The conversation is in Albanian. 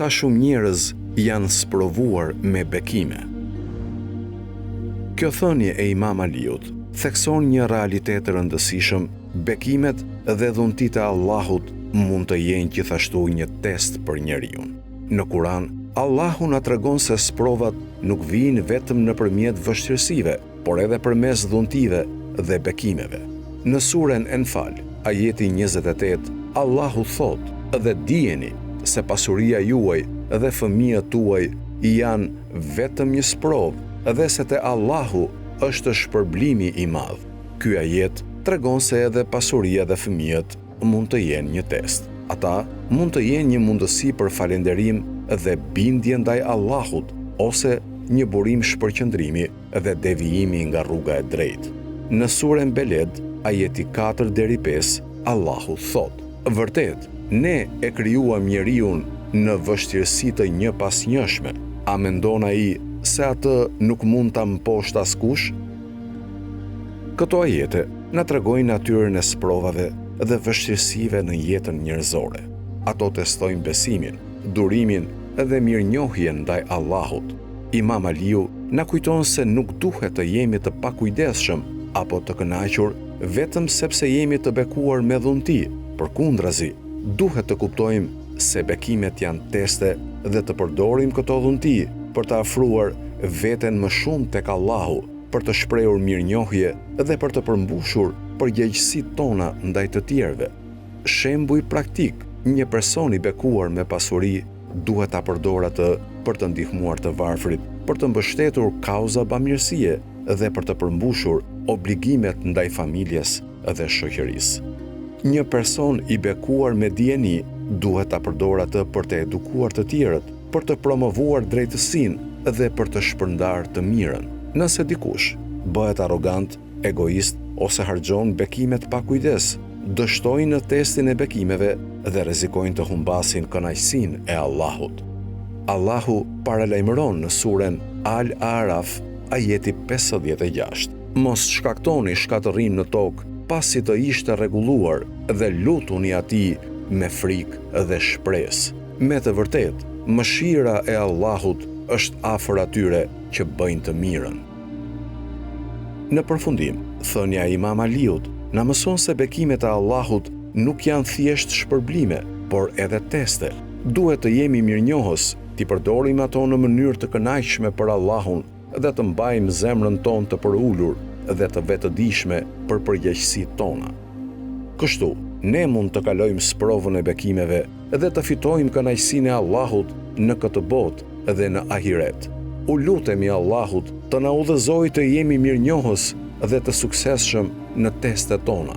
sa shumë njerëz janë sprovuar me bekime. Kjo thënie e Imam Aliut thekson një realitet të rëndësishëm: bekimet dhe dhuntit e Allahut mund të jenë gjithashtu një test për njeriu. Në Kur'an, Allahu na tregon se sprovat nuk vijnë vetëm nëpërmjet vështirësive, por edhe përmes dhuntive dhe bekimeve. Në surën Enfal, ajeti 28, Allahu thot: "Dhe dijeni se pasuria juaj dhe fëmijët tuaj janë vetëm një sprovë dhe se te Allahu është shpërblimi i madh." Ky ajet tregon se edhe pasuria dhe fëmijët mund të jenë një test. Ata mund të jenë një mundësi për falënderim dhe bindje ndaj Allahut, ose një burim shpërqendrimi dhe devijimi nga rruga e drejtë. Në surën Beled, ajeti 4 deri 5, Allahu thot: "Vërtet, ne e krijuam njeriun në vështirësi të një pas njëshme. A mendon ai se atë nuk mund ta mposht askush?" Këto ajete na tregojnë natyrën e sprovave dhe vështirësive në jetën njerëzore. Ato testojnë besimin, durimin dhe mirënjohjen ndaj Allahut. Imam Aliu na kujton se nuk duhet të jemi të pakujdesshëm apo të kënaqur vetëm sepse jemi të bekuar me dhunti. Përkundrazi, duhet të kuptojmë se bekimet janë teste dhe të përdorim këto dhunti për të afruar veten më shumë tek Allahu, për të shprehur mirënjohje dhe për të përmbushur përgjegjësitë tona ndaj të tjerëve. Shembull praktik: një person i bekuar me pasuri duhet ta përdorë atë për të ndihmuar të varfrit, për të mbështetur kauza bamirësie dhe për të përmbushur obligimet ndaj familjes dhe shoqërisë. Një person i bekuar me dijeni duhet ta përdorë atë për të edukuar të tjerët, për të promovuar drejtësinë dhe për të shpërndarë të mirën. Nëse dikush bëhet arrogant, egoist ose harxhon bekimet pa kujdes, dështojnë në testin e bekimeve dhe rrezikojnë të humbasin kënaqësinë e Allahut. Allahu paralajmëron në surën Al-Araf, ajeti 56: "Mos shkaktoni shkatërrim në tokë pasi të ishte rregulluar dhe lutuni atij me frikë dhe shpresë. Me të vërtetë, mëshira e Allahut është afër atyre që bëjnë të mirën." Në përfundim, thënia e Imam Aliut na mëson se bekimet e Allahut nuk janë thjesht shpërblime, por edhe teste. Duhet të jemi mirënjohës, t'i përdorim ato në mënyrë të kënaqshme për Allahun dhe të mbajmë zemrën tonë të përulur dhe të vetëdijshme për përgjegjësitë tona. Kështu, ne mund të kalojmë sprovën e bekimeve dhe të fitojmë kënaqësinë e Allahut në këtë botë dhe në ahiret. U lutemi Allahut të na udhëzojë të jemi mirënjohës dhe të suksesshëm në testet tona.